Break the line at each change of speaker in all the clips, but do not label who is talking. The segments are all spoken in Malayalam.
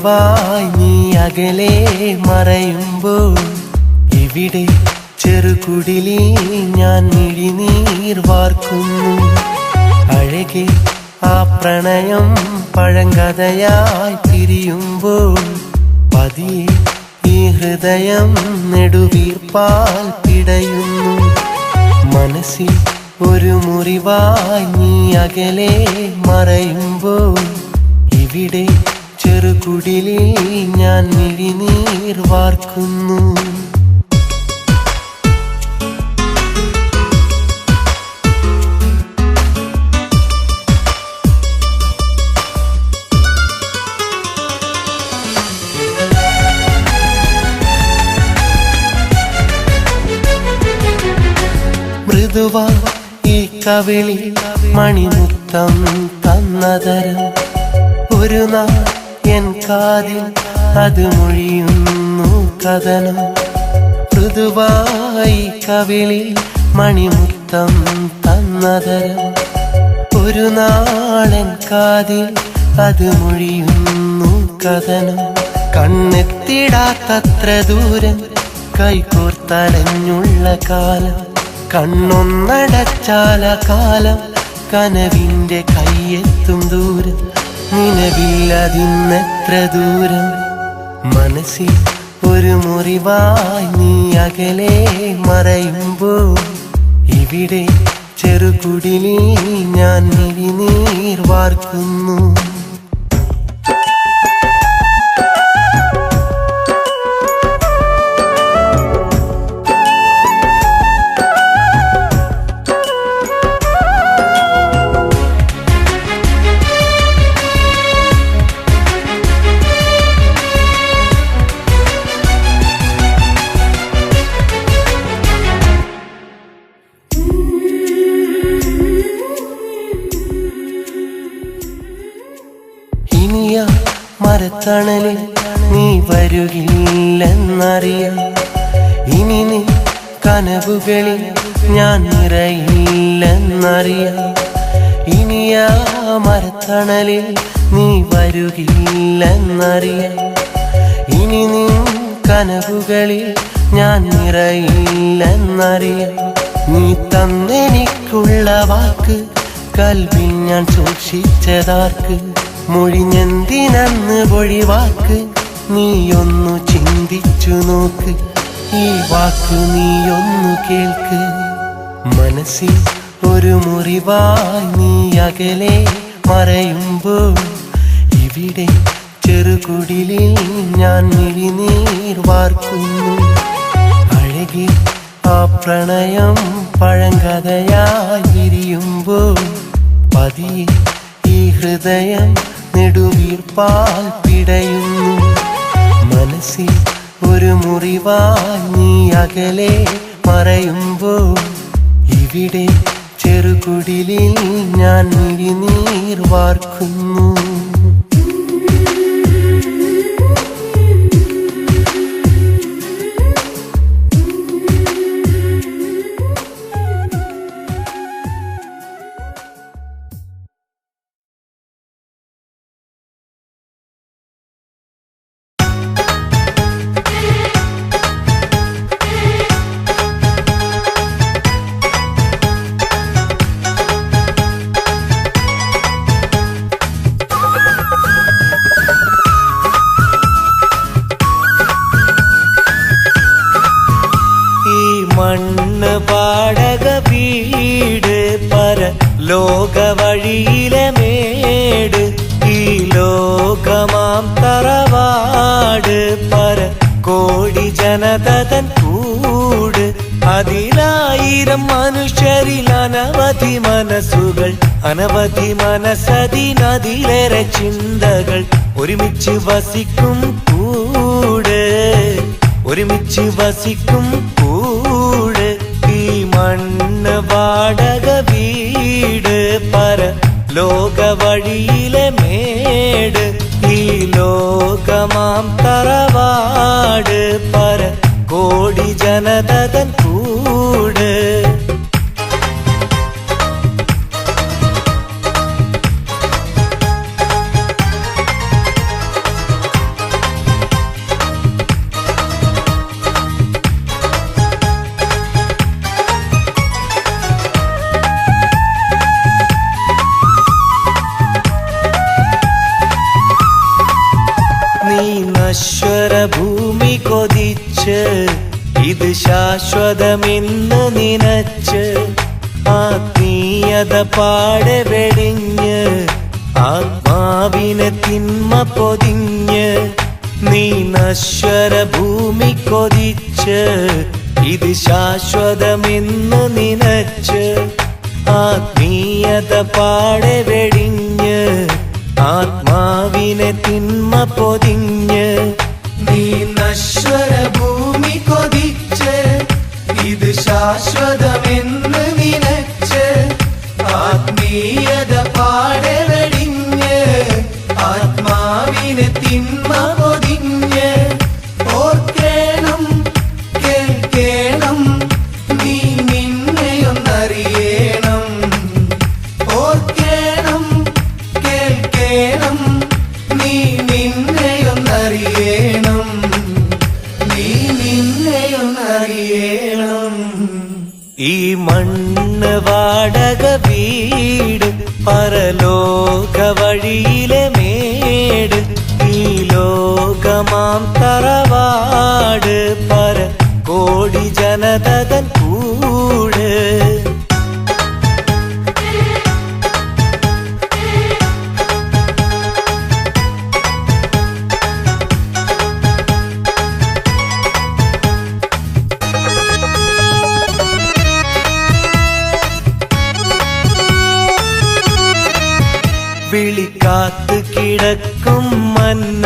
മുറിവായി നീ അകലെ മറയുമ്പോൾ ഇവിടെ ചെറുകുടിലിൽ ഞാൻ മിഴിനീർ വാർക്കുന്നു. അഴകെ ആ പ്രണയം പഴങ്കഥയായി പിരിയുമ്പോൾ പതിയെ ഈ ഹൃദയം നെടുവീർപ്പാൽ പിടയുന്നു. മനസ്സിൽ ഒരു മുറിവായി നീ അകലെ മറയുമ്പോൾ ഇവിടെ ചെറുകുടിലിൽ ഞാൻ മിഴിനീർ വാർക്കുന്നു. മൃദുവാ ഈ കവിളിൽ മണിമുത്തം തന്നതരം ഒരു നാൾ എൻ കാതിൽ അത് മൊഴിയുന്നു കഥനം. മൃദുവായി കവിളിൽ മണിമുത്തം തന്നതരം ഒരു നാളൻ കാതിൽ അത് മൊഴിയുന്നു കഥനം. കണ്ണെത്തിടാത്തത്ര ദൂരം കൈകോർത്തലഞ്ഞുള്ള കാലം, കണ്ണൊന്നടച്ചാല കാലം കനവിന്റെ കയ്യെത്തും ദൂരം, നിലവില്ലതിന്നെത്ര ദൂരം. മനസ്സിൽ ഒരു മുറിവായി നീ അകലെ മറയുമ്പോൾ ഇവിടെ ചെറുകുടിലിൽ ഞാൻ മിഴിനീർ വാർക്കുന്നു. മരത്തണലിൽ നീ വരുകില്ലെന്നറിയാം, ഇനി നീ കനവുകളിൽ ഞാൻ നിറയില്ലെന്നറിയാം. ഇനിയാ മരത്തണലിൽ നീ വരുകില്ലെന്നറിയാം, ഇനി നീ കനവുകളിൽ ഞാൻ നിറയില്ലെന്നറിയാം. നീ തന്നെനിക്കുള്ള വാക്ക് കൽവിൽ ഞാൻ സൂക്ഷിച്ചതാർക്ക്, മൊഴിഞ്ഞെന്തിനന്ന് പൊഴിവാക്ക് നീയൊന്നു ചിന്തിച്ചു നോക്ക്, ഈ വാക്ക് നീയൊന്നു കേൾക്ക്. മനസ്സിൽ ഒരു മുറിവായി നീ അകലെ മറയുമ്പോൾ ഇവിടെ ചെറുകുടിലിൽ ഞാൻ മിഴിനീർ വാർക്കുന്നു. അഴകെ ആ പ്രണയം പഴങ്കഥയായി വിരിയുമ്പോൾ പതിയെ ഈ ഹൃദയം നെടുവീർപ്പാൽ പിടയുന്നു. മനസ്സിൽ ഒരു മുറിവായി നീ അകലെ മറയുമ്പോൾ ഇവിടെ ചെറുകുടിലിൽ ഞാൻ മിഴിനീർ വാർക്കുന്നു.
മണ്ണ് പാടക വീട് പര ലോക വഴിയിലെ മേട്, ഈ ലോകമാം തറവാട് പര കോടി ജനതൻ കൂട്. അതിലായിരം മനുഷ്യരിൽ അനവധി മനസ്സുകൾ, അനവധി മനസ്സതിനതിലേറെ ചിന്തകൾ, ഒരുമിച്ച് വസിക്കും കൂട്, ഒരുമിച്ച് വസിക്കും കൂട്. ഈ മണ്ണ് വാടക വീട് പര ലോക വഴിയിലെ മേട്, ഈ ലോകമാം തറവാട് പര കോടി ജനതൻ കൂട്. ഇത് ശാശ്വതമെന്ന് നിനച്ച് ആത്മീയത പാടെ വെടിഞ്ഞ് ആത്മാവിനെ തിന്മ പൊതിഞ്ഞ് നീ നശ്വര ഭൂമി കൊതിച്ച് ഇത് ശാശ്വതമെന്ന് നിനച്ച് ആത്മീയത പാടെ വെടിഞ്ഞ് ആത്മാവിനെ തിന്മ പൊതിഞ്ഞ്
നീ നശ്വര ഭൂമി കൊതിച്ച് ഇത് ശാശ്വതമെന്ന് നിനച്ച് ആത്മീയത പാടെ വെടിഞ്ഞ് ആത്മാവിനെ തിന്മ പൊതിഞ്ഞ് ഓർക്കേണം കേൾക്കേണം നീ നിന്നെയൊന്നറിയണം ഓർക്കേണം കേൾക്കേണം നീ നിന്നെയൊന്നറിയണം നീ നിന്നെയൊന്നറിയണം
ഈ മണ്ണ് വാടക വീട് പരലോക വഴിയിലെ മേട് ഈ ലോകമാം തറവാട് പര കോടി ജനതൻ കൂട് വിളിക്കാത്ത് കിടക്കും മന്ന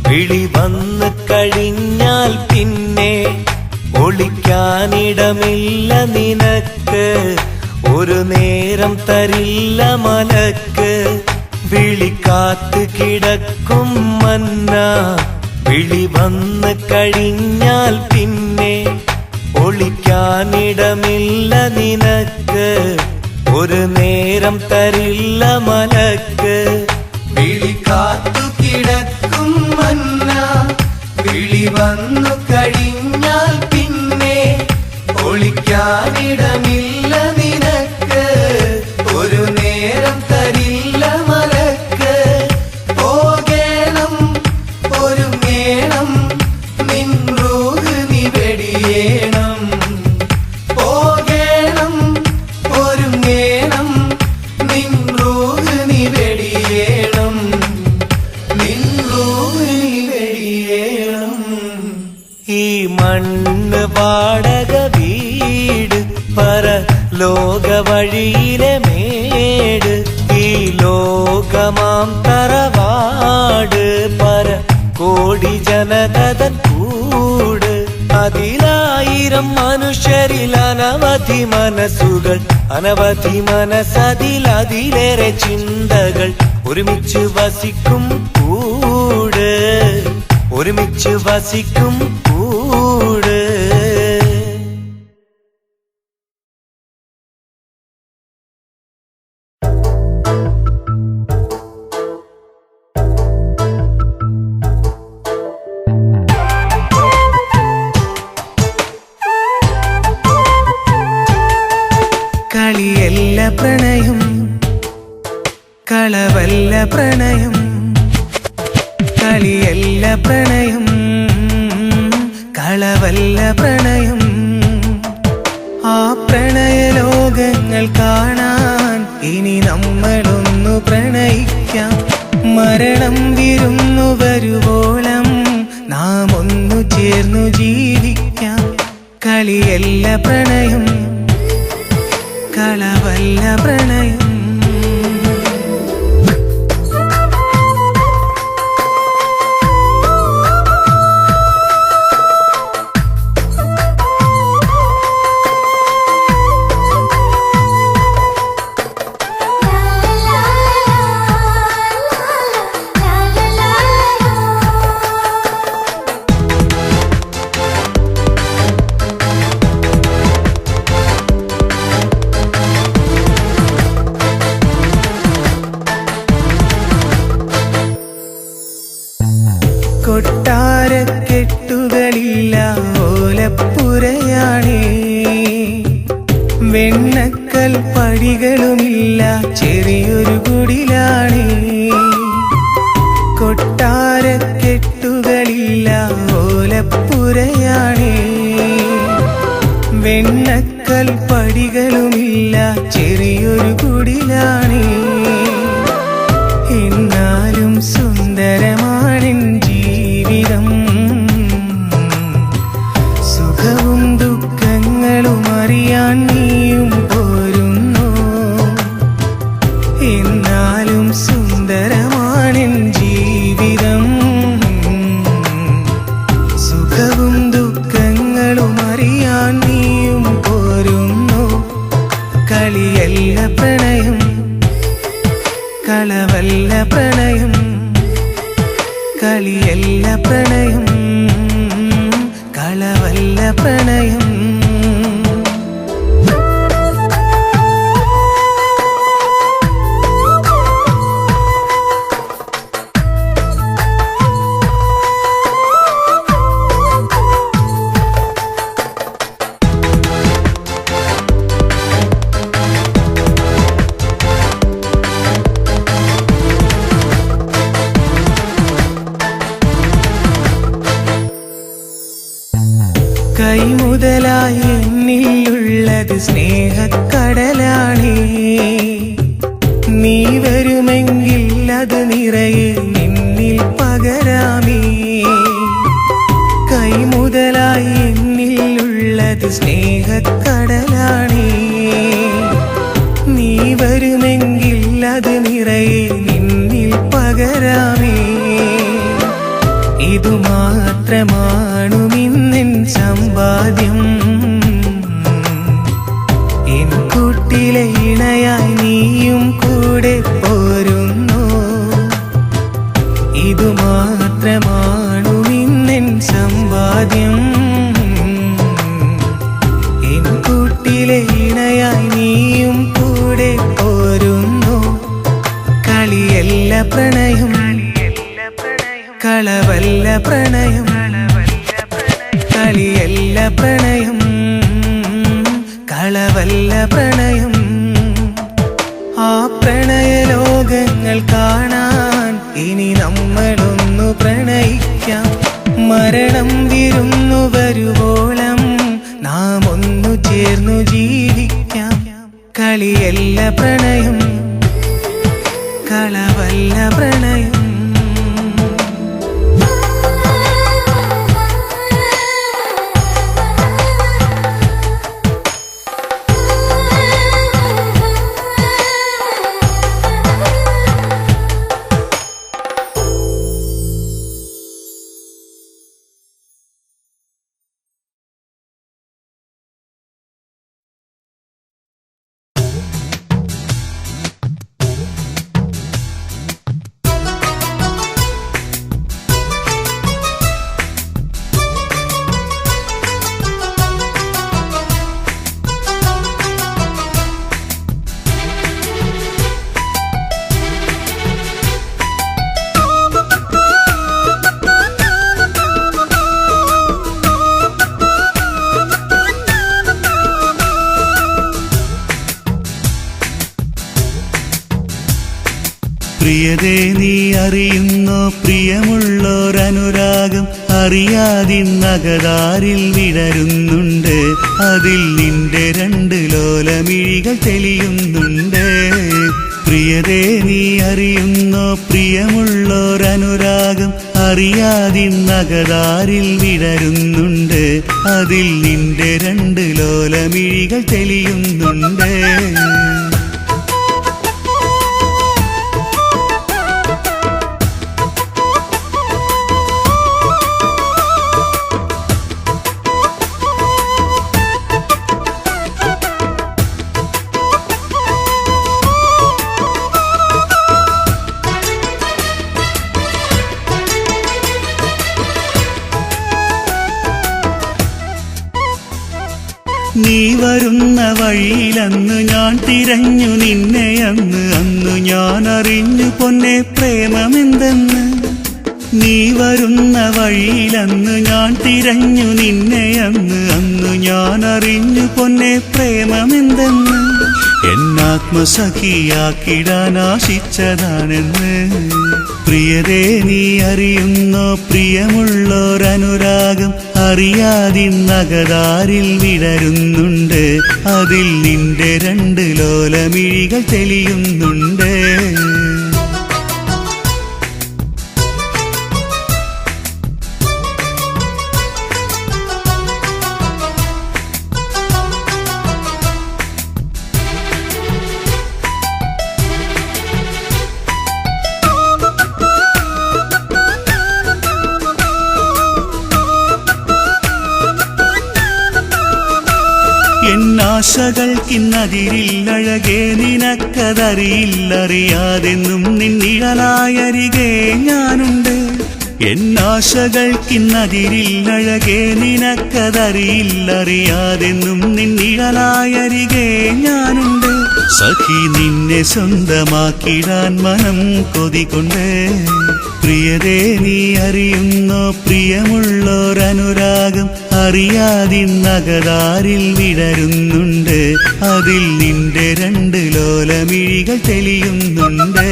വിളി വന്ന് കഴിഞ്ഞാൽ പിന്നെ ഒളിക്കാനിടമില്ല നിനക്ക് ഒരു നേരം തരില്ല മലക്ക് വിളിക്കാത്ത് കിടക്കും മന്ന വിളി വന്ന് കഴിഞ്ഞാൽ പിന്നെ ഒളിക്കാനിടമില്ല നിനക്ക് ഒരു നേരം തരില്ല മലക്ക്
വിളിക്കാത്തു കിടക്കും മന്ന വിളി വന്നു കഴിഞ്ഞാൽ പിന്നെ ഒളിക്കാനിടമില്ല നിനക്ക് ഒരു നേരം തരില്ല മലക്ക് പോകേണം ഒരുങ്ങേണം നിൻ റൂഹ് നീ വെടിയേണം പോകേണം ഒരുങ്ങേണം നിൻ റൂഹ് നീ വെടിയേണം നിൻ റൂഹ് നീ വെടിയേണം
ഈ മണ്ണ് വാടക വീട് പരലോക വഴിയിലെ മേട് ഈ ലോകമാം തറവാട് പര കോടി ജനതൻ കൂട് അതിലായിരം മനുഷ്യരിൽ അനവധി മനസ്സുകൾ അനവധി മനസ്സതിലതിലേറെ ചിന്തകൾ ഒരുമിച്ച് വസിക്കും കൂട് ഒരുമിച്ച് വസിക്കും കൂട്
കളിയല്ല പ്രണയം കളവല്ല പ്രണയം കളിയല്ല പ്രണയം കളവല്ല പ്രണയം ആ പ്രണയ ലോകങ്ങൾ കാണാൻ ഇനി നമ്മളൊന്നു പ്രണയിക്കാം മരണം വിരുന്നു വരുവോളം നാം ഒന്നു ചേർന്നു ജീവിക്കാം കളിയല്ല പ്രണയം കളവല്ല പ്രണയം വെണ്ണക്കൽ പടികളുമില്ല ചെറിയൊരു കുടിലാണേ. എന്നാലും സുന്ദരമാണെൻ ജീവിതം. സുഖവും ദുഃഖങ്ങളും അറിയാൻ നീയും പോരുന്നു. എന്നാലും സുന്ദരമാണെൻ ജീവിതം. സുഖവും ദുഃഖങ്ങളും അറിയാൻ നീയും പോരുന്നു. കളിയല്ല പ്രണയം, കളവല്ല പ്രണയം. കളിയല്ല പ്രണയം, കളവല്ല പ്രണയം. കൈമുതലായി എന്നിലുള്ളത് സ്നേഹക്കടലാണേ. നീ വരുമെങ്കിൽ അത് നിറയെ നിന്നിൽ പകരാമേ. കൈമുതലായി എന്നിലുള്ളത് സ്നേഹക്കടലാണേ. നീ വരുമെങ്കിൽ അത് നിറയെ നിന്നിൽ പകരാമേ. ഇതു മാത്രമാണുമിന്നെൻ സമ്പാദ്യം. എൻ കൂട്ടിലെ ഇണയായി നീയും കൂടെ പോരുന്നു. ഇതു മാത്രമാണുമിന്നെൻ സമ്പാദ്യം. എൻ കൂട്ടിലെ ഇണയായി നീയും കൂടെ പോരുന്നു. കളിയല്ല പ്രണയം, കളവല്ല പ്രണയം. കളിയല്ല പ്രണയം, കളവല്ല പ്രണയം. ആ പ്രണയ ലോകങ്ങൾ കാണാൻ ഇനി നമ്മളൊന്നു പ്രണയിക്കാം. മരണം വിരുന്നു വരുവോളം നാം ഒന്നു ചേർന്നു ജീവിക്കാം. കളിയല്ല പ്രണയം, കളവല്ല പ്രണയം.
പ്രിയതേ നീ അറിയുന്നോ പ്രിയമുള്ളോരനുരാഗം അറിയാതിന്നകതാരിൽ വിടരുന്നുണ്ട്. അതിൽ നിന്റെ രണ്ട് ലോലമിഴികൾ തെളിയുന്നുണ്ട്. പ്രിയതേ നീ അറിയുന്നോ പ്രിയമുള്ളോരനുരാഗം അറിയാതിന്നകതാരിൽ വിടരുന്നുണ്ട്. അതിൽ നിന്റെ രണ്ട് ലോലമിഴികൾ തെളിയുന്നുണ്ട്. നീ വരുന്ന വഴിയിലന്ന് ഞാൻ തിരഞ്ഞു നിന്നെ. അന്ന് ഞാൻ അറിഞ്ഞു പൊന്നെ പ്രേമമെന്തെന്ന്. നീ വരുന്ന വഴിയിലന്ന് ഞാൻ തിരഞ്ഞു നിന്നെ. അന്ന് ഞാൻ അറിഞ്ഞു പൊന്നെ പ്രേമമെന്തെന്ന്. എന്നാ ആത്മസഖിയാക്കിടാൻ ആശിച്ചതാണെന്ന്. പ്രിയതേ നീ അറിയുന്നോ പ്രിയമുള്ളോരനുരാഗം അറിയാതിന്നകതാരിൽ വിടരുന്നുണ്ട്. അതിൽ നിന്റെ രണ്ട് ലോലമിഴികൾ തെളിയുന്നുണ്ട്. എന്നാശകൾക്കിന്നതിരില്ലഴകേ നിനക്കതറിയില്ലറിയാതെന്നും നിന്നിഴലായരികെ ഞാനുണ്ട്. എന്നാശകൾക്കിന്നതിരില്ലഴകേ നിനക്കതറിയില്ലറിയാതെന്നും നിന്നിഴലായരികെ ഞാനുണ്ട്. സഖി നിന്നെ സ്വന്തമാക്കിടാൻ മനം കൊതികൊണ്ട്. പ്രിയതേ നീ അറിയുന്നോ പ്രിയമുള്ളോരനുരാഗം അറിയാതിന്നകതാരിൽ വിടരുന്നുണ്ട്. അതിൽ നിന്റെ രണ്ട് ലോലമിഴികൾ തെളിയുന്നുണ്ട്.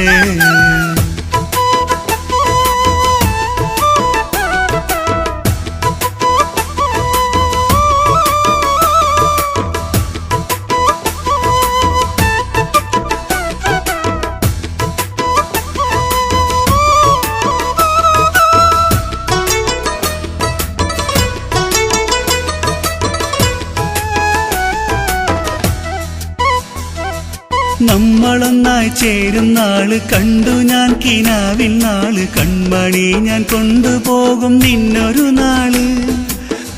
നമ്മളൊന്നായി ചേരും നാള് കണ്ടു ഞാൻ കിനാവിൻ നാള്. കൺമണി ഞാൻ കൊണ്ടുപോകും നിന്നൊരു നാള്.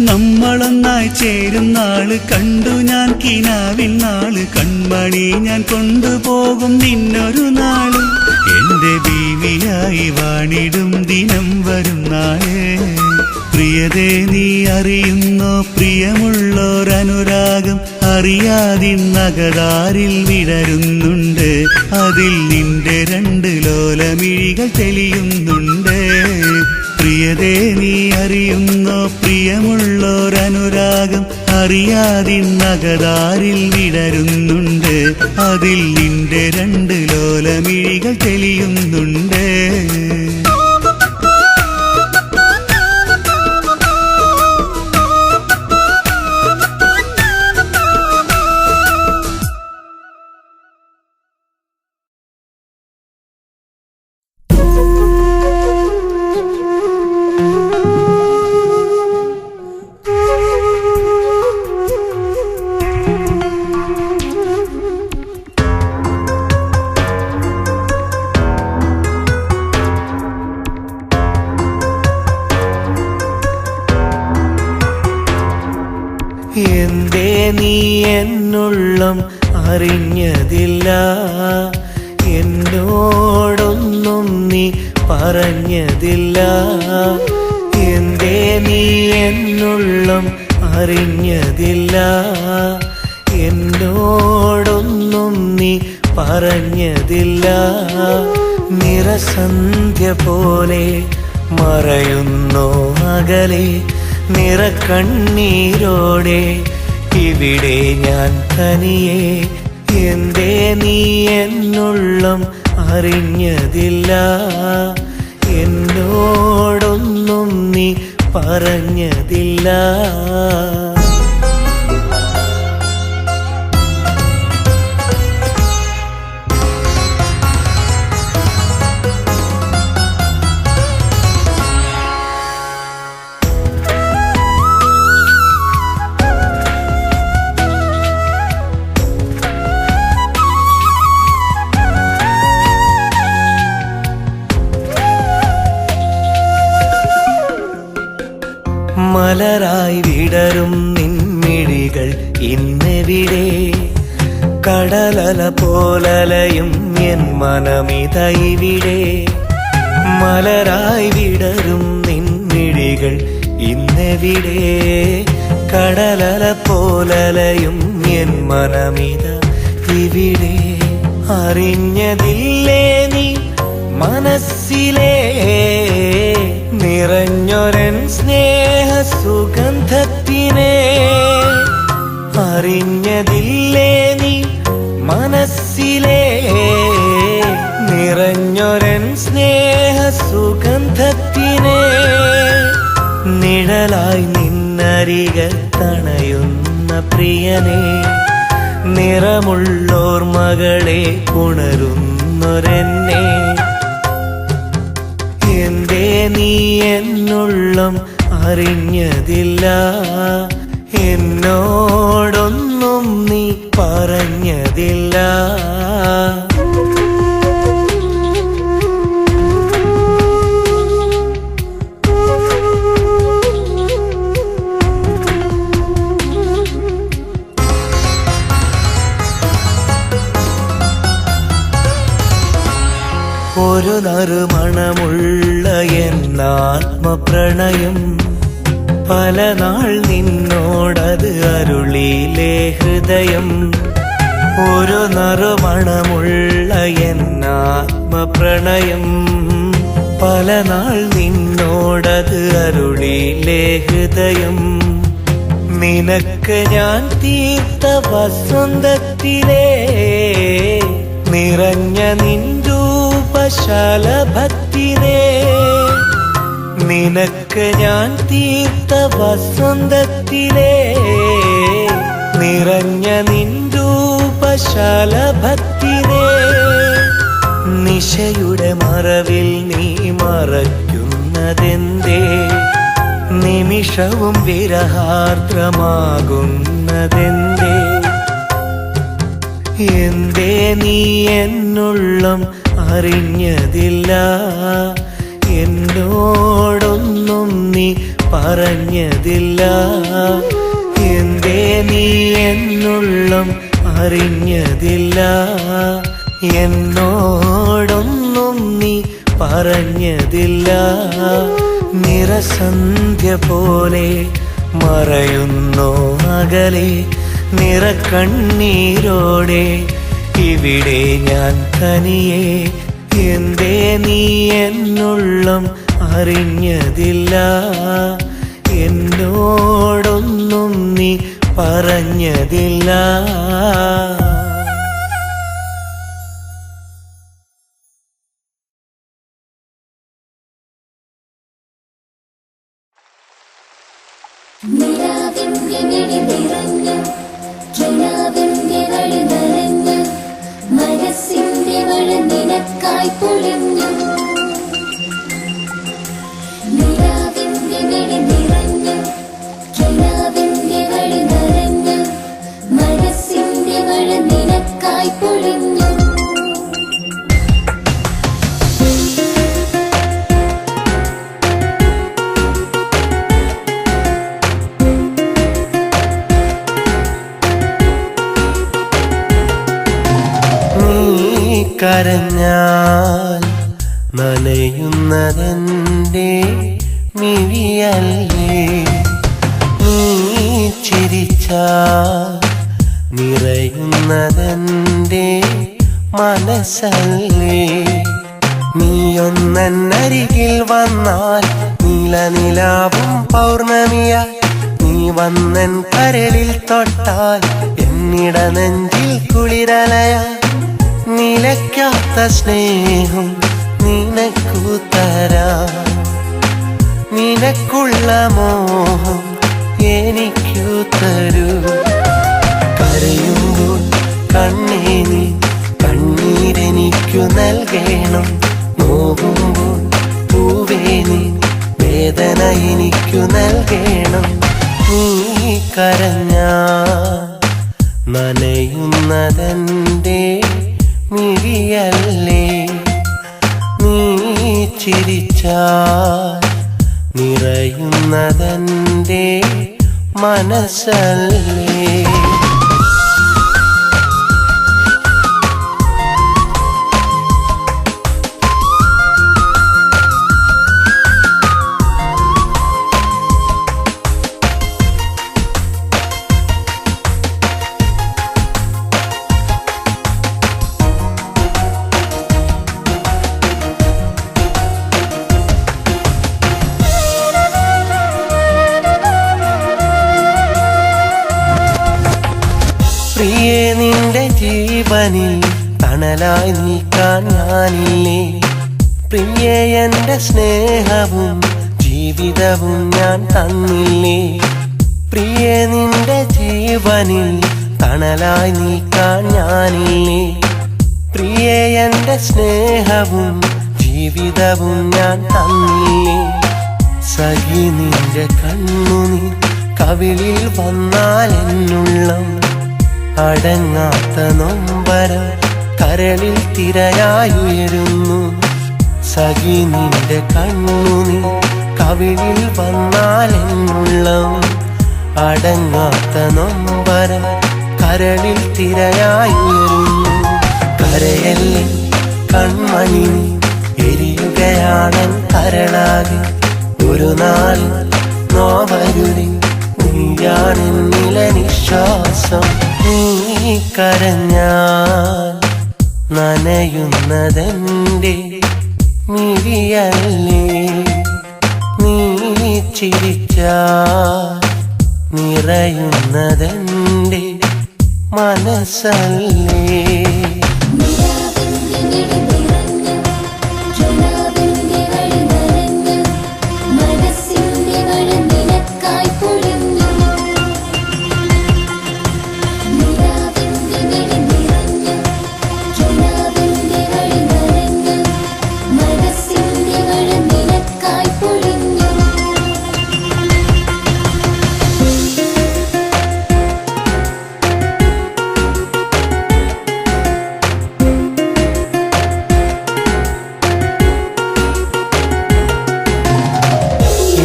നമ്മളൊന്നായി ചേരും നാള് കണ്ടു ഞാൻ കിനാവിൻ നാള്. കൺമണി ഞാൻ കൊണ്ടുപോകും നിന്നൊരു നാള്. എന്റെ ബീവിയായി വാണിടും ദിനം വരും നാള്. പ്രിയതേ നീ അറിയുന്നോ പ്രിയമുള്ളോരനുരാഗം അറിയാതിന്നകതാരിൽ വിടരുന്നുണ്ട്. അതിൽ നിന്റെ രണ്ട് ലോലമിഴികൾ തെളിയുന്നുണ്ട്. പ്രിയതേ നീ അറിയുന്നോ പ്രിയമുള്ളോരനുരാഗം അറിയാതിന്നകതാരിൽ വിടരുന്നുണ്ട്. അതിൽ നിന്റെ രണ്ട് ലോലമിഴികൾ തെളിയുന്നുണ്ട്.
എന്തേ നീ എന്നുള്ളം അറിഞ്ഞതില്ല, എന്നോടൊന്നും നീ പറഞ്ഞതില്ല. എന്തേ നീ എന്നുള്ളം അറിഞ്ഞതില്ല, എന്നോടൊന്നും നീ പറഞ്ഞതില്ല. നിറസന്ധ്യ പോലെ മറയുന്നോ അകലെ, നിറക്കണ്ണീരോടെ ഇവിടെ ഞാൻ തനിയെ. എന്തേ നീ എന്നുള്ളം അറിഞ്ഞതില്ല, എന്നോടൊന്നും നീ പറഞ്ഞതില്ല. മലരായി വിടരും നിൻമിഴികൾ ഇന്നെവിടെ, കടലല പോലലയും എൻ മനമിതൈവിടെ. മലരായി വിടരും നിൻമിഴികൾ ഇന്നെവിടെ, കടലല പോലലയും എൻ മനമിത ഇവിടെ. അറിഞ്ഞതില്ലേ നീ മനസ്സിലെ നിറഞ്ഞൊരൻ സ്നേഹ സുഗന്ധത്തിനെ? അറിഞ്ഞതില്ലേ നീ മനസ്സിലെ അണയുന്ന പ്രിയനെ, നിറമുള്ളോർമകളെ ഉണരുന്നൊരെന്നെ. എന്തേ നീ എന്നുള്ളം അറിഞ്ഞതില്ല, എന്നോടൊന്നും നീ പറഞ്ഞതില്ല. ഒരു നറുമണമുള്ള എന്നാത്മപ്രണയം പല നാൾ നിന്നോടത് അരുളിയിലെ ഹൃദയം. ഒരു നറുമണമുള്ള എന്നാത്മപ്രണയം പല നാൾ നിന്നോടത് അരുളിയിലെ ഹൃദയം. നിനക്ക് ഞാൻ തീർത്ത വസന്തത്തിലെ നിറഞ്ഞ നിൻരൂപശാലഭത്തിനെ, നിനക്ക് ഞാൻ തീർത്ത വസന്തത്തിലെ നിറഞ്ഞ നിൻരൂപശാലഭത്തിനെ. നിശയുടെ മറവിൽ നീ മറയ്ക്കുന്നതെന്തേ, നിമിഷവും വിരഹാർദ്രമാകുന്നതെന്തേ. എന്തേ നീ എന്നുള്ളം അറിഞ്ഞതില്ല, എന്നോടൊന്നും നീ പറഞ്ഞതില്ല. എന്തേ നീ എന്നുള്ളം അറിഞ്ഞതില്ല, എന്നോടൊന്നും നീ പറഞ്ഞതില്ല. നിറസന്ധ്യ പോലെ മറയുന്നോ അകലെ, നിറക്കണ്ണീരോടെ ഇവിടെ ഞാൻ തനിയെ. എന്തേ നീ എന്നുള്ളം അറിഞ്ഞതില്ല, എന്നോടൊന്നും നീ പറഞ്ഞതില്ല.
നിലാവിന്റെ മിഴി നിറഞ്ഞ് കിനാവിന്റെ വഴി നനഞ്ഞ് മനസ്സിന്റെ വഴി നിനക്കായി പൊളിഞ്ഞു. നിലാവിന്റെ മിഴി നിറഞ്ഞ് കിനാവിന്റെ വഴി നനഞ്ഞ് മനസ്സിന്റെ വഴി നിനക്കായി പൊളിഞ്ഞു.
കരഞ്ഞാൽ നനയുന്നതെന്റെ മിഴിയല്ലേ, നീ ചിരിച്ചാൽ നിറയുന്നതെന്റെ മനസ്സല്ലേ. നീയൊന്നരികിൽ വന്നാൽ നീലനിലാവും പൗർണമിയായി, നീ വന്നൻ കരളിൽ തൊട്ടാൽ എന്നിട നെഞ്ചിൽ കുളിരലയായി. നിലയ്ക്കാത്ത സ്നേഹം നിനക്കു തരാം, നിനക്കുള്ള മോഹം എനിക്കു തരൂ. കരയുമ്പോൾ കണ്ണേ നീ കണ്ണീരെനിക്കു നൽകണം, നോവുമ്പോൾ പൂവേ നീ വേദന എനിക്കു നൽകണം. നീ കരഞ്ഞാൽ നനയുന്നതെന്റെ മിഴിയല്ലേ, നീ ചിരിച്ചാൽ നിറയുന്നതെന്റെ മനസ്സല്ലേ. പ്രിയേ നിന്റെ ജീവനിൽ തണലായി നീക്കാൻ ഞാനില്ലേ, പ്രിയേ എന്റെ സ്നേഹവും ജീവിതവും ഞാൻ തന്നില്ലേ. പ്രിയേ നിന്റെ ജീവനിൽ തണലായി നീക്കാൻ ഞാനില്ലേ. പ്രിയേ എന്റെ സ്നേഹവും ജീവിതവും ഞാൻ തന്നില്ലേ. സഖി നിന്റെ കണ്ണുനീർ കവിളിൽ വന്നാൽ എന്നുള്ളം അടങ്ങാത്ത നൊമ്പരം കരളിൽ തിരയായി ഉയരുന്നു. സഖി നിന്റെ കണ്ണുനീർ കവിളിൽ വന്നാൽ എന്നുള്ളം അടങ്ങാത്ത നൊമ്പരം കരളിൽ തിരയായി ഉയരുന്നു. കരയല്ലേ കൺമണി എരിയുകയാണൻ കരളാകെ. ഒരു നാൾ നോവരുതി നീയാണെന്നില നിശ്വാസം. നീ കരഞ്ഞാൽ നനയുന്നതെന്റെ മിഴിയല്ലേ. നീ ചിരിച്ചാൽ നിറയുന്നതെന്റെ മനസ്സല്ലേ.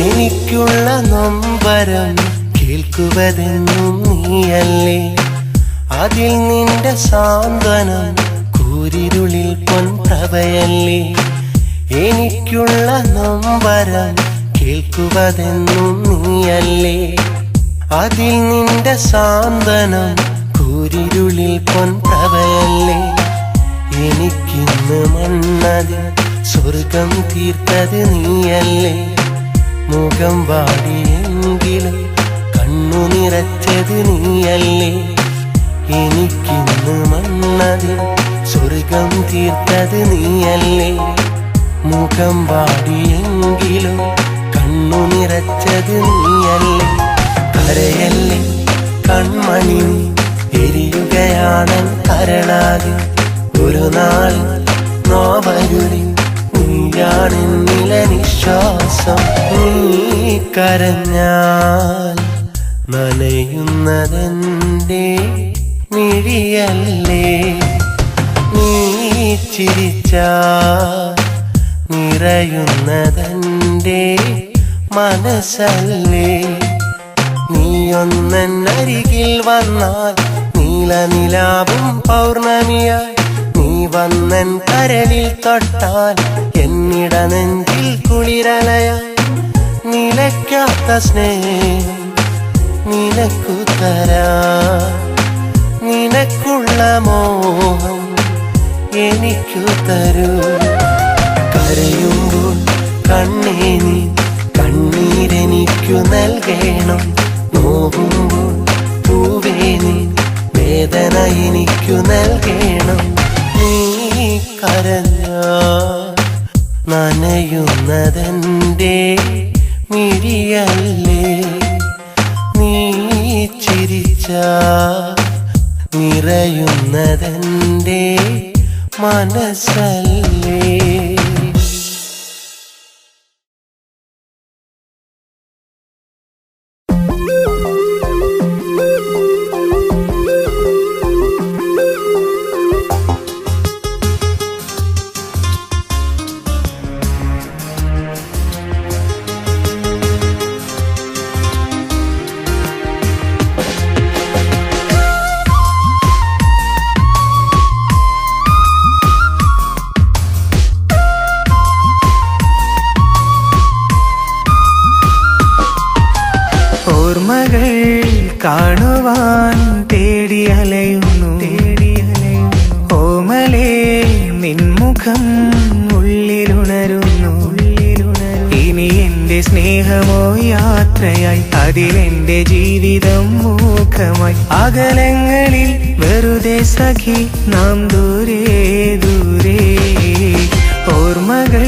എനിക്കുള്ള നൊമ്പരം കേൾക്കുവതെന്നും നീയല്ലേ. അതിൽ നിന്റെ സാന്ത്വനം കൂരിരുളിൽ പൊൻപ്രഭയല്ലേ. എനിക്കുള്ള നൊമ്പരം കേൾക്കുവതെന്നും നീയല്ലേ. അതിൽ നിന്റെ സാന്ത്വനം കൂരിരുളിൽ പൊൻപ്രഭയല്ലേ. എനിക്കിന്ന് മണ്ണതിൽ സ്വർഗം തീർത്തത് നീയല്ലേ. മുഖം വാടിയെങ്കിലും കണ്ണു നിറച്ചത് നീയല്ലേ. എനിക്കിന്ന് മണ്ണതിൽ സ്വർഗം തീർത്തത് നീയല്ലേ. മുഖം വാടിയെങ്കിലും കണ്ണു നിറച്ചത് നീയല്ലേ. കരയല്ലേ കൺമണി എരിയുകയാണൻ കരളാകെ. ഒരു നാൾ നോവരുതി നീയാണെന്നില നിശ്വാസം. നീ കരഞ്ഞാൽ നനയുന്നതെന്റെ മിഴിയല്ലേ. നീ ചിരിച്ചാൽ നിറയുന്നതെന്റെ മനസ്സല്ലേ. നീയൊന്നരികിൽ വന്നാൽ നീലനിലാവും പൗർണമിയായി. നീ വന്നൻ കരളിൽ തൊട്ടാൽ എന്നിട നെഞ്ചിൽ കുളിരലയായി. നിലയ്ക്കാത്ത സ്നേഹം നിനക്കു തരാം. നിനക്കുള്ള മോഹം എനിക്കു തരൂ. കരയുമ്പോൾ കണ്ണേ നീ കണ്ണീരെനിക്കു നൽകണം. നോവുമ്പോൾ പൂവേ നീ വേദന എനിക്കു നൽകണം. നീ കരഞ്ഞാൽ നനയുന്നതെന്റെ മിഴിയല്ലേ. നീ ചിരിച്ചാൽ നിറയുന്നതെന്റെ മനസ്സല്ലേ.
ഓർമ്മകൾ കാണുവാൻ തേടി അലയുന്നു. ഓമലേ നിൻമുഖം ഉള്ളിലുണരുന്നു. ഇനി എന്റെ സ്നേഹമോ യാത്രയായി, അതിലെന്റെ ജീവിതം മൂഖമായി. അകലങ്ങളിൽ വെറുതെ സഖി നാം ദൂരെ ദൂരെ. ഓർമ്മകൾ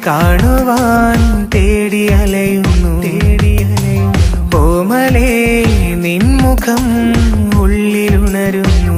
കാണുവാൻ തേടി അലയുന്നു. ഓമലേ നിൻമുഖം ഉള്ളിലുണരുന്നു.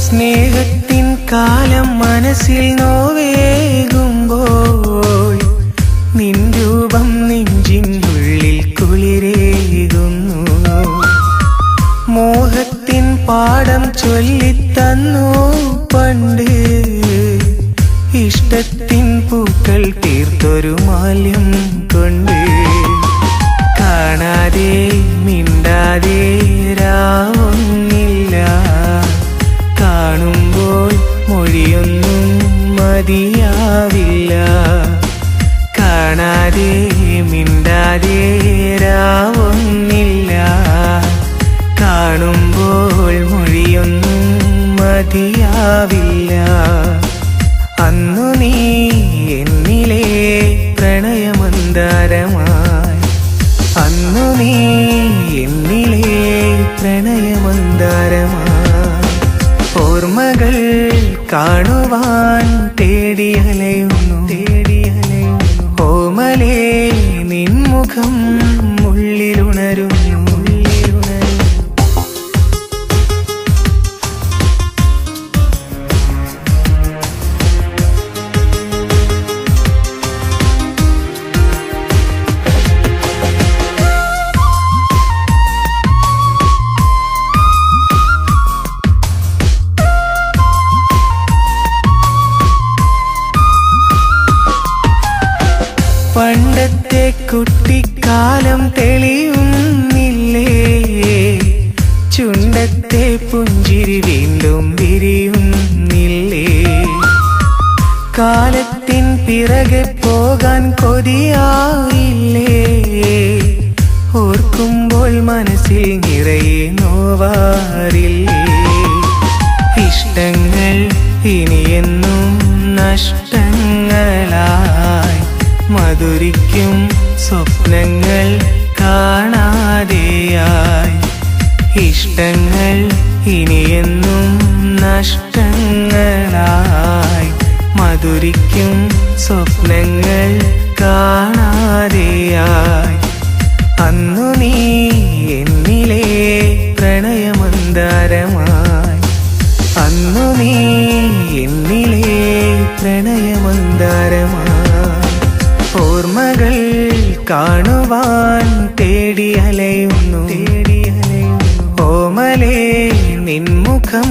സ്നേഹത്തിൻ കാലം മനസ്സിൽ നോവേകുമ്പോൾ നിൻ രൂപം നെഞ്ചിനുള്ളിൽ കുളിരേകുന്നു. മോഹത്തിൻ പാഠം ചൊല്ലിത്തന്നു പണ്ട്, ഇഷ്ടത്തിൻ പൂക്കൾ തീർത്തൊരു മാല്യം കൊണ്ട്. കാണാതെ മിണ്ടാതെ രാവൊന്നില്ല, കാണുമ്പോൾ മൊഴിയൊന്നും മതിയാവില്ല. കാണാതെ മിണ്ടാതെ രാവൊന്നില്ല, കാണുമ്പോൾ മൊഴിയൊന്നും മതിയാവില്ല. അന്നു നീ എന്നിലെ പ്രണയമന്ദാരമായി, അന്നു നീ എന്നിലെ പ്രണയമന്ദാരമായി. ഓർമ്മകൾ കാണുവാൻ തേടിയലയുന്നു, തേടിയലയുന്നു. ഓമലേ നിൻമുഖം ഉള്ളിലുണരുന്നു, ഉള്ളിലുണരുന്നു. പണ്ടത്തെ കുട്ടിക്കാലം തെളിയുന്നില്ലേ, ചുണ്ടത്തെ പുഞ്ചിരി വീണ്ടും വിരിയുന്നില്ലേ. കാലത്തിൻ പിറകെ പോകാൻ കൊതിയായില്ലേ, ഓർക്കുമ്പോൾ മനസ്സിൽ നിറയെ നോവാറില്ലേ. ഇഷ്ടങ്ങൾ ഇനിയെന്നും നഷ്ടങ്ങളായി, മധുരിക്കും സ്വപ്നങ്ങൾ കാണാതെയായി. ഇഷ്ടങ്ങൾ ഇനിയെന്നും നഷ്ടങ്ങളായി, മധുരിക്കും സ്വപ്നങ്ങൾ കാണാതെയായി. അന്നു നീ എന്നിലെ പ്രണയമന്ദാരമായി, അന്നു നീ എന്നിലെ പ്രണയമന്ദാരമായി. ഓർമ്മകൾ കാണുവാൻ തേടിയലയുന്നു, തേടിയലയുന്നു. ഓമലേ നിൻമുഖം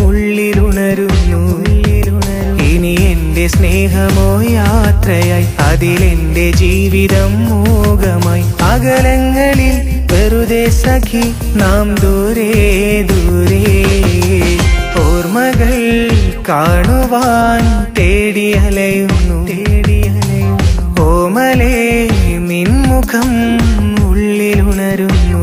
ഉള്ളിലുണരുന്നു, ഉള്ളിലുണരുന്നു. ഇനി എന്റെ സ്നേഹമോ യാത്രയായി, അതിലെന്റെ ജീവിതം മൂകമായി. അകലങ്ങളിൽ വെറുതെ സഖി നാം ദൂരെ ദൂരെ. ഓർമ്മകൾ കാണുവാൻ തേടിയലയുന്നു, തേടിയലയുന്നു. ഓമലേ നിൻമുഖം ഉള്ളിലുണരുന്നു.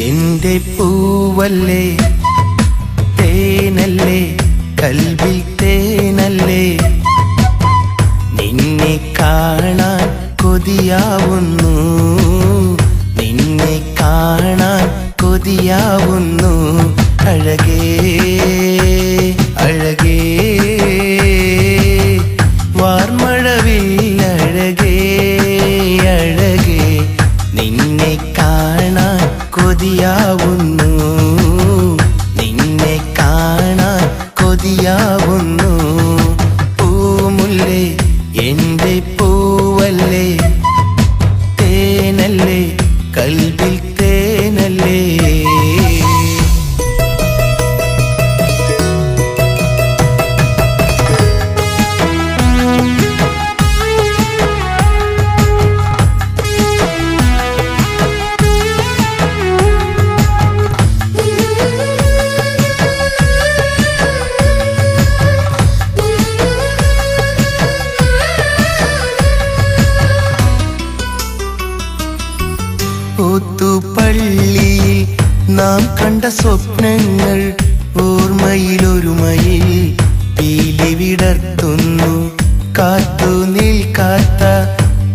എന്റെ പൂവല്ലേ, തേനല്ലേ, കൽവിൽ തേനല്ലേ, നിന്നെ കാണാൻ കൊതിയാവുന്നു. നിന്നെ കാണാൻ കൊതിയാവുന്നു, നിന്നെ കാണാൻ കൊതിയാവുന്നു. പൂമുല്ലേ എൻ്റെ പൂവല്ലേ, തേനല്ലേ കൽബിൽ തേനല്ലേ. ഓത്തുപള്ളിയിൽ നാം കണ്ട സ്വപ്നങ്ങൾ ഓർമ്മയിലൊരുമയിൽ പീലി വിടർത്തുന്നു. കാത്തു നിൽക്കാത്ത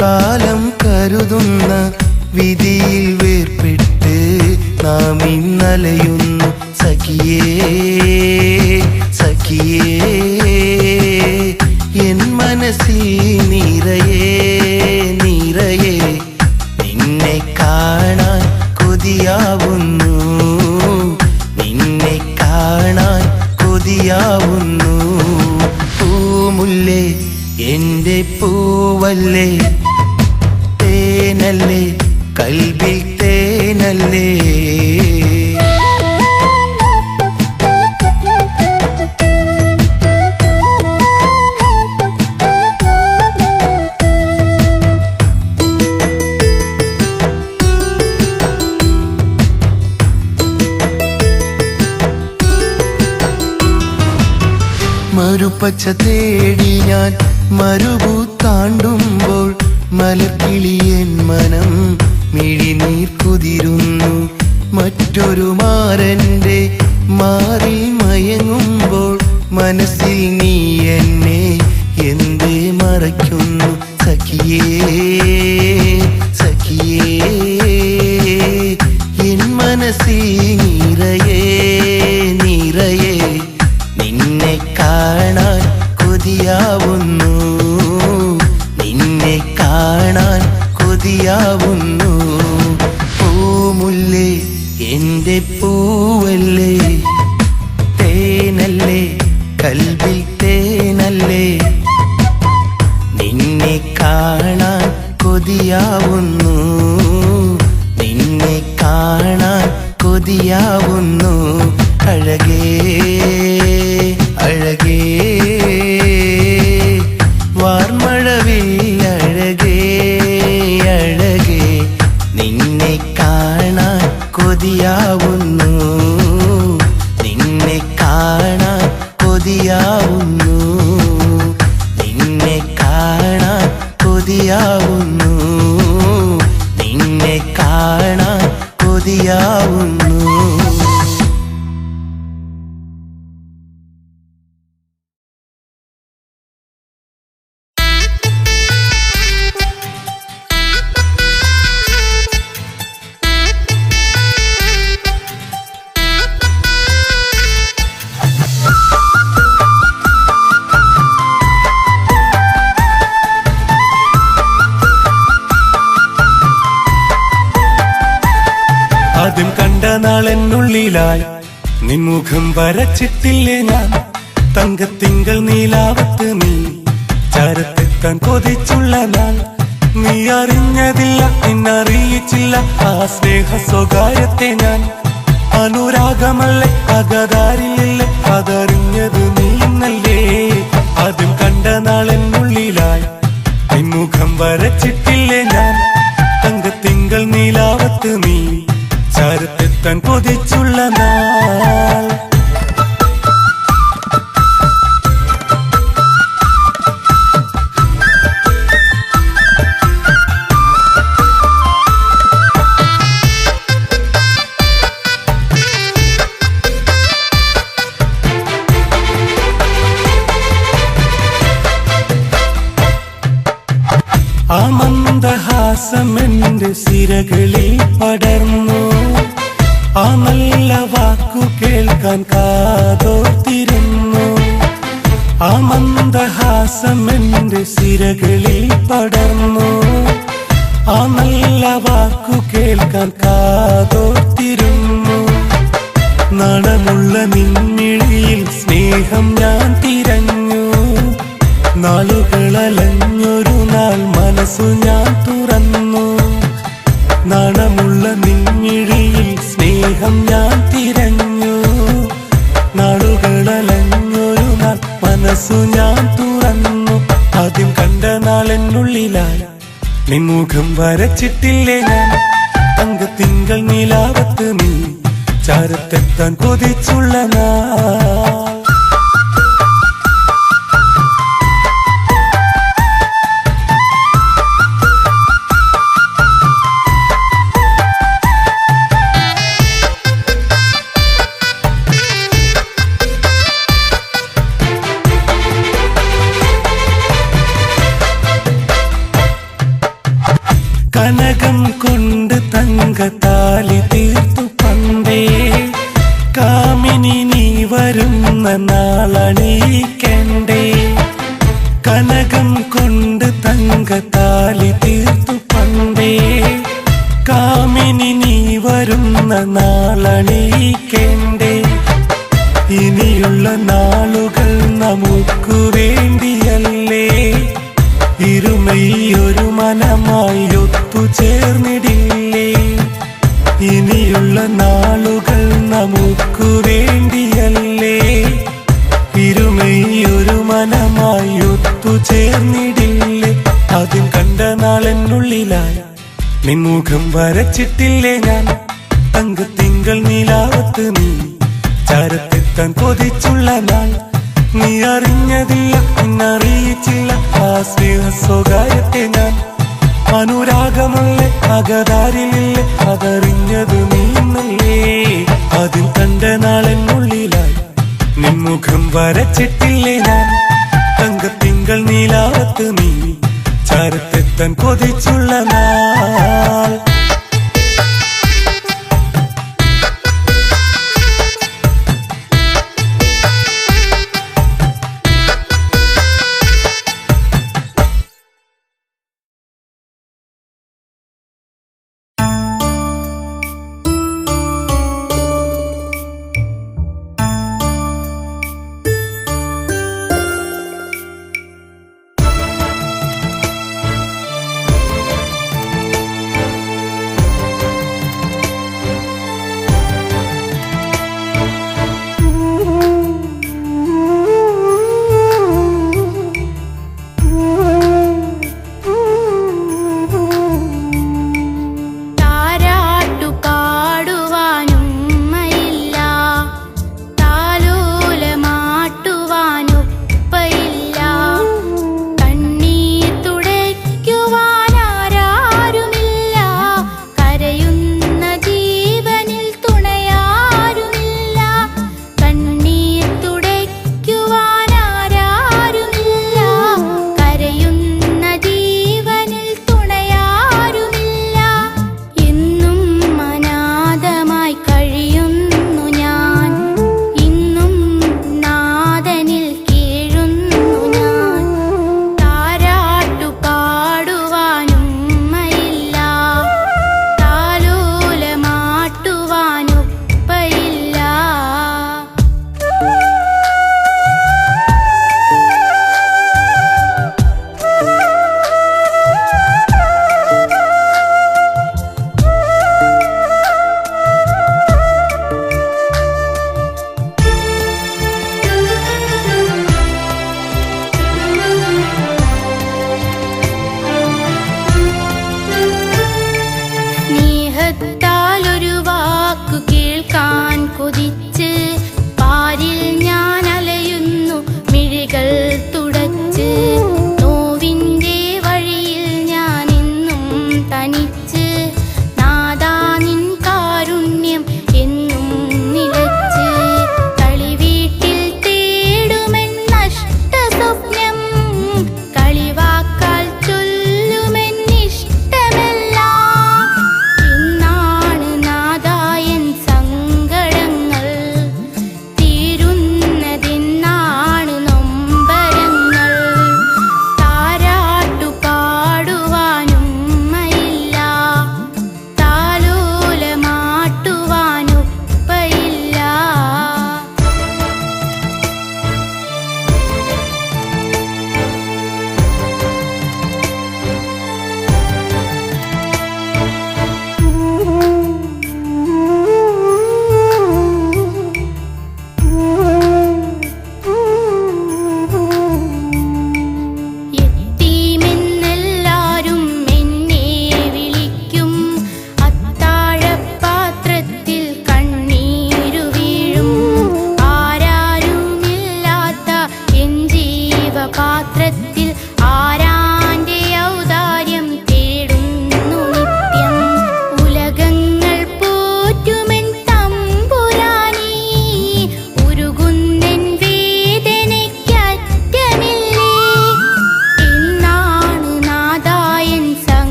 കാലം കരുതുന്ന വിധിയിൽ വേർപെട്ട് നാം ഇന്നലയുന്നു. സഖിയേ സഖിയേ എൻ മനസ്സിൽ നിറയേ നിറയേ, നിന്നെ കാണാൻ കൊതിയാവുന്നു, നിന്നെ കാണാൻ കൊതിയാവുന്നു. പൂമുല്ലേ എൻ്റെ പൂവല്ലേ, തേനല്ലേ കൽബിൽ തേനല്ലേ. മരുപ്പച്ച തേടി ഞാൻ മരുഭൂ താണ്ടുമ്പോൾ മലർക്കിളിയൻ മനം മിഴിനീർ കുതിരുന്നു. മറ്റൊരു മാരന്റെ മാറി മയങ്ങുമ്പോൾ മനസ്സിൽ നീ എന്നെ എന്തേ മറയ്ക്കുന്നു. സഖിയേ സഖിയേ എൻ മനസ്സിൽ നിറയേ നിറയേ, നിന്നെ കാണാൻ കൊതിയാവുന്നു, നിന്നെ കാണാൻ കൊതിയാവുന്നു. പൂമുല്ലേ എൻ്റെ പൂവല്ലേ, തേനല്ലേ കൽബിൽ തേനല്ലേ. നിന്നെ കാണാൻ കൊതിയാവുന്നു, നിന്നെ കാണാൻ കൊതിയാവുന്നു. അഴകേ അഴകേ വാർമഴവിൽ അഴകേ അഴകേ, നിന്നെ കാണാൻ കൊതിയാവുന്നു, നിന്നെ കാണാൻ കൊതിയാവുന്നു, നിന്നെ കാണാൻ കൊതിയാവുന്നു, നിന്നെ കാണാൻ കൊതിയാവുന്നു.
ആദ്യം കണ്ട നാളെന്നുള്ളിലായി നിൻമുഖം വരച്ചിട്ടില്ലേ ഞാൻ. തങ്കത്തിങ്കൾ നീലാവത്ത് നീ ചരത്തെത്താൻ കൊതിച്ചുള്ള നാൾ. നീ അറിഞ്ഞതില്ല നിന്നറിയിച്ചില്ല ആ സ്നേഹ സ്വകാര്യത്തെ ഞാൻ. അനുരാഗമല്ലേ അകതാരില്ലേ അതറിഞ്ഞത് നീന്നല്ലേ. ആദ്യം കണ്ട നാളെന്നുള്ളിലായി നിൻമുഖം വരച്ചിട്ടില്ലേ ഞാൻ. തങ്കത്തിങ്കൾ നീലാവത്ത് നീ ചരത്തെത്താൻ കൊതിച്ചുള്ള നാൾ. ആ മന്ദഹാസം എന്റെ സിരകളിൽ പടർന്നു. ആ നല്ല വാക്കു കേൾക്കാൻ കാതോർത്തിരുന്നു. ആ മന്ദഹാസം എന്റെ സിരകളിൽ പടർന്നു.
ആ നല്ല വാക്കു കേൾക്കാൻ കാതോർത്തിരുന്നു. നാണമുള്ള നിൻമിഴിയിൽ സ്നേഹം ഞാൻ തിരഞ്ഞു. നാളുകളലഞ്ഞൊരു നാൾ മനസ്സു ഞാൻ തുറന്നു. നാണമുള്ള നിൻമിഴിയിൽ സ്നേഹം ഞാൻ തിരഞ്ഞു. നാളുകളലഞ്ഞൊരു നാൾ മനസ്സു ഞാൻ തുറന്നു. ആദ്യം കണ്ട നാളെന്നുള്ളിലായി നിൻമുഖം വരച്ചിട്ടില്ലേ ഞാൻ. തങ്കത്തിങ്കൾ നിലാവത്ത് നീ ചാരത്തെത്താൻ കൊതിച്ചുള്ള നാൾ. കനകം കൊണ്ട് തങ്കത്താലി തീർത്തു പണ്ടേ കാമിനി നീ വരുന്ന നാളണീക്കണ്ടേ. കനകം കൊണ്ട് തങ്കത്താലി തീർത്തു പണ്ടേ കാമിനി നീ വരുന്ന നാളണീക്കണ്ടേ. ഇനിയുള്ള നാളുകൾ നമുക്കു വേണ്ടിയല്ലേ ഇരുമയൊരു മനമായി ഒത്തുചേർന്നിടില്ലേ. ഇനിയുള്ള നാളുകൾ നമുക്കു വേണ്ടിയല്ലേ ഇരുമയൊരു മനമായി ഒത്തുചേർന്നിടില്ലേ. ആദ്യം കണ്ട നാളെന്നുള്ളിലായി നിൻമുഖം വരച്ചിട്ടില്ലേ ഞാൻ. തങ്കത്തിങ്കൾ നിലാവത്ത് നീ ചാരത്തെത്താൻ കൊതിച്ചുള്ള നാൾ. നീ അറിഞ്ഞതില്ല നിന്നറിയിച്ചില്ല ആ സ്നേഹ സ്വകാര്യത്തെ ഞാൻ. അനുരാഗമുള്ളേ അകതാരിലില്ലേ അതറിഞ്ഞത് നീന്നല്ലേ. അതിൽ കണ്ട നാളെന്നുള്ളിലായി നിൻമുഖം വരച്ചിട്ടില്ലേ ഞാൻ. തങ്കത്തിങ്കൾ നീലാവത്ത് നീ ചാരത്തെത്താൻ കൊതിച്ചുള്ള നാൾ.
ഇന്നാണ് നാദായൻ സങ്കടങ്ങൾ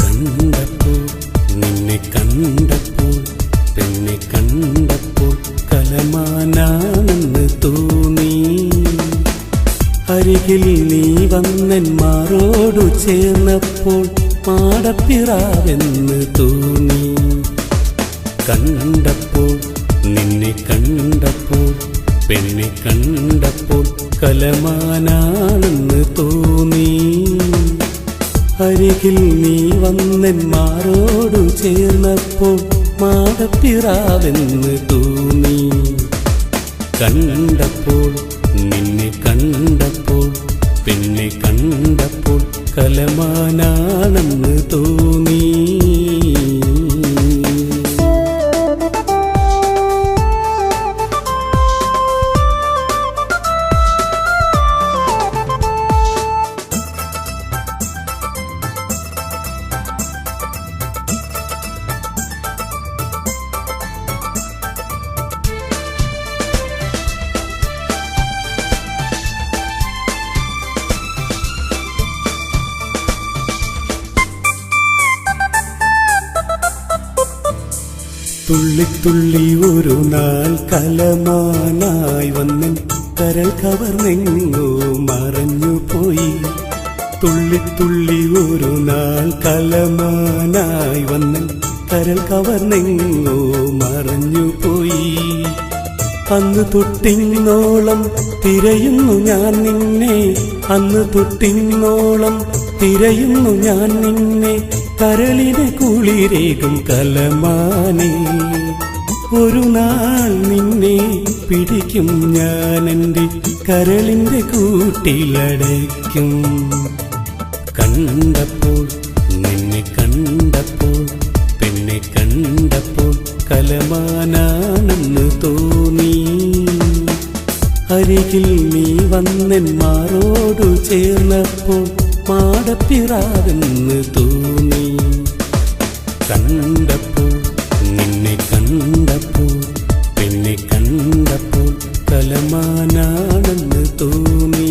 കണ്ടപ്പോൾ നിന്നെ കണ്ടപ്പോൾ പെണ്ണെ കണ്ടപ്പോൾ കലമാനാണെന്ന് തോന്നി. അരികിൽ നീ വന്നൻ മാറോടു ചേർന്നപ്പോൾ മാടപ്പിറാവെന്ന് തോന്നി. കണ്ടപ്പോൾ നിന്നെ കണ്ടപ്പോൾ പെണ്ണെ കണ്ടപ്പോൾ കലമാനാണെന്ന് തോന്നി. അരികിൽ നീ വന്നൻ മാറോടു ചേർന്നപ്പോൾ മാടപ്പിറാവെന്ന് തോന്നി. കണ്ടപ്പോൾ നിന്നെ കണ്ടപ്പോൾ പെണ്ണെ കണ്ടപ്പോൾ കലമാനാണെന്ന് തോന്നി. തുള്ളിത്തുള്ളി ഒരു നാൾ കലമാനായി വന്നൻ കരൾ കവർന്നെങ്ങോ മറഞ്ഞുപോയി. തുള്ളിത്തുള്ളി ഒരു നാൾ കലമാനായി വന്നൻ കരൾ കവർന്നെങ്ങോ മറഞ്ഞുപോയി. അന്ന് തൊട്ടിന്നോളം തിരയുന്നു ഞാൻ നിന്നെ, അന്ന് തൊട്ടിന്നോളം തിരയുന്നു ഞാൻ നിന്നെ, കരളിനെ കുളിരേകും കലമാനേ. ഒരു നാൾ നിന്നെ പിടിക്കും ഞാൻ എൻ്റെ കരളിൻ്റെ കൂട്ടിലടയ്ക്കും. കണ്ടപ്പോൾ നിന്നെ കണ്ടപ്പോൾ പെണ്ണെ കണ്ടപ്പോൾ കലമാനാണെന്ന് തോന്നി. അരികിൽ നീ വന്നൻ മാറോടു ചേർന്നപ്പോൾ മാടപ്പിറാവെന്ന് തോന്നി. കണ്ടപ്പോൾ നിന്നെ കണ്ടപ്പോൾ പെണ്ണെ കണ്ടപ്പോൾ കലമാനാണെന്ന് തോന്നി.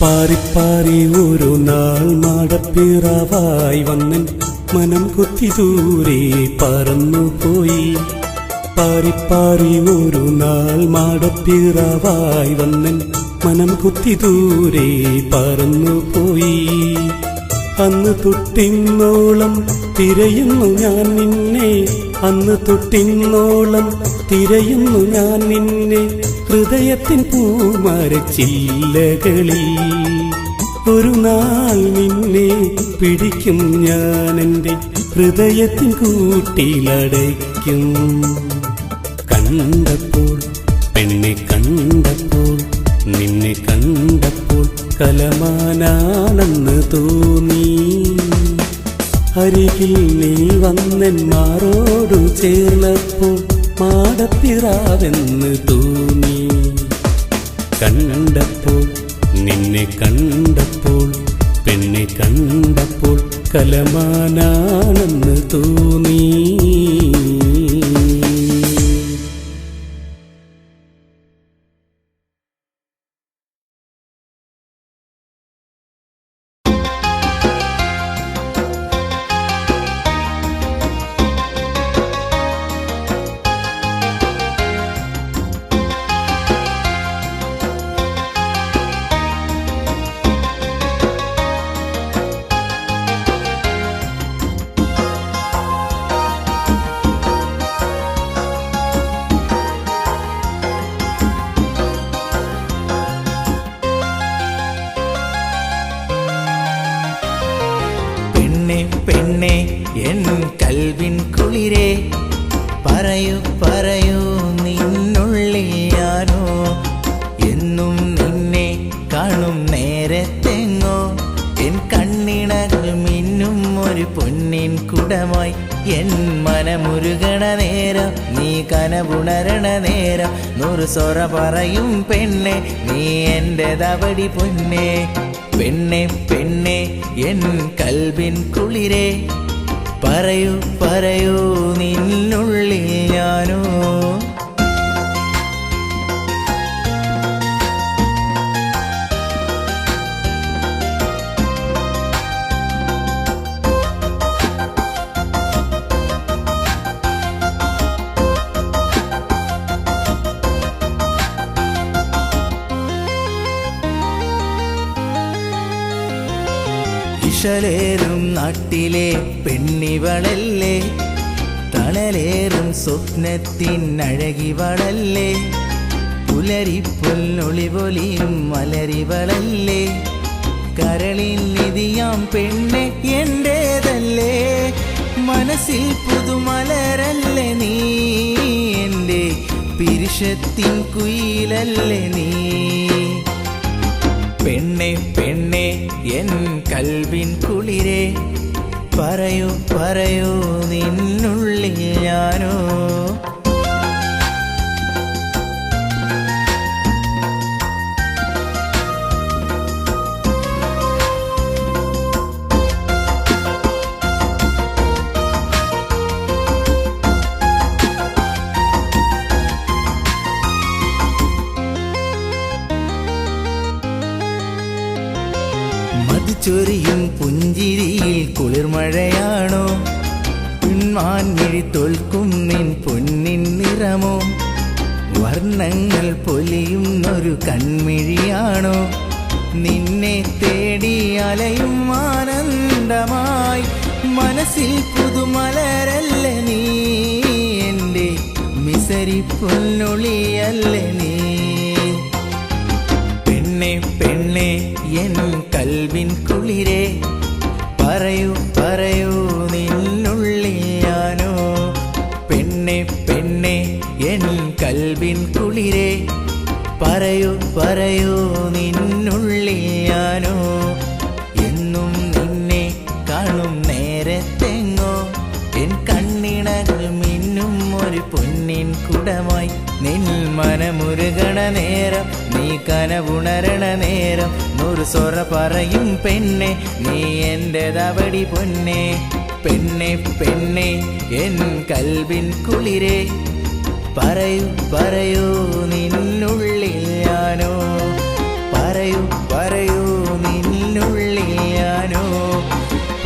പാറിപ്പാറി ഒരു നാൾ മാടപ്പിറാവായി വന്നൻ മനം കുത്തി ദൂരെ പറന്നുപോയി. പാറിപ്പാറി ഒരു നാൾ മാടപ്പിറാവായി വന്നൻ മനം കുത്തി ദൂരെ പറന്നുപോയി. അന്ന് തൊട്ടിന്നോളം തിരയുന്നു ഞാൻ നിന്നെ, അന്ന് തൊട്ടിന്നോളം തിരയുന്നു ഞാൻ നിന്നെ, ഹൃദയത്തിൻ പൂമരച്ചില്ലകളിൽ. ഒരു നാൾ നിന്നെ പിടിക്കും ഞാൻ എൻ്റെ ഹൃദയത്തിൻ കൂട്ടിലടയ്ക്കും. കണ്ടപ്പോൾ പെണ്ണെ കണ്ടപ്പോൾ നിന്നെ കണ്ടപ്പോൾ കലമാനാണെന്ന് തോന്നി. അരികിൽ നീ വന്നൻ മാറോടു ചേർന്നപ്പോൾ മാടപ്പിറാവെന്ന് തോന്നി. കണ്ടപ്പോൾ നിന്നെ കണ്ടപ്പോൾ പെണ്ണെ കണ്ടപ്പോൾ കലമാനാണെന്ന് തോന്നി.
പെണ്ണെ എൻ കൽവിൻ കുളിരേ, പറയൂ പറയൂ നിന്നുള്ളിൽ ഞാനോ എന്നും നിന്നെ കാണും നേരത്തെങ്ങോ എൻ കണ്ണിണകൾ മിന്നും ഒരു പൊന്നിൻ കുടമായി എൻ മനമുരുകണ നേരം നീ കനവുണരണ നേരം 100 സൊറ പറയും പെണ്ണെ നീ എൻ്റെ ദവടി പൊന്നെ പെണ്ണെ പെണ്ണെ എൻ കൽബിൻ കുളിരേ പറയൂ പറയൂ നിന്നുള്ളിൽ ഞാനോ ഇശലേറും നാട്ടിലെ പെണ്ണിവളല്ലേ തണലേറും സ്വപ്നത്തിൻ അഴകിവളല്ലേ പുലരിപ്പൊന്നൊളിപൊലിയും മലരിവളല്ലേ കരളിൽ നിധിയാം പെണ്ണെ എന്റേതല്ലേ മനസ്സിൽ പുതുമലരല്ലേ നീ എൻ്റെ പിരിശത്തിൻ കുയിലല്ലേ നീ പെണ്ണെ പെണ്ണെ എൻ കൽബിൻ കുളിരേ പറയൂ പറയൂ നിന്നുള്ളിൽ ഞാനോ ചൊരിയും പുഞ്ചിരിയിൽ കുളിർമഴയാണോ പിൻമാൻമിഴി തോൽക്കും നിൻ പൊന്നിൻ നിറമോ വർണ്ണങ്ങൾ പൊലിയുന്നൊരു കൺമിഴിയാണോ നിന്നെ തേടി അലയും ആനന്ദമായി മനസ്സിൽ പുതുമലരല്ലേ നീ എൻ്റെ മിസരി പൊന്നൊളിയല്ലേ നീ പെണ്ണെ പെണ്ണെ എൻ കൽബിൻ കുളിരേ പറയൂ പറയൂ നിന്നുള്ളിൽ ഞാനോ പെണ്ണെ പെണ്ണെ എൻ കൽബിൻ കുളിരേ പറയൂ പറയൂ നിന്നുള്ളിൽ ഞാനോ എന്നും നിന്നെ കാണും നേരത്തെങ്ങോ എൻ കണ്ണിണകൾ മിന്നും ഒരു പൊന്നിൻ കുടമായി നിൻ മനമുരുകണ നേരം നീ കനവുണരണ നേരം 100 സൊറ പറയും പെണ്ണെ നീ എൻ്റെ ദവടി പൊന്നെ പെണ്ണെ പെണ്ണെ എൻ കൽബിൻ കുളിരേ പറയൂ പറയൂ നിന്നുള്ളിൽ ഞാനോ പറയൂ പറയൂ നിന്നുള്ളിൽ ഞാനോ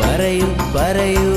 പറയൂ പറയൂ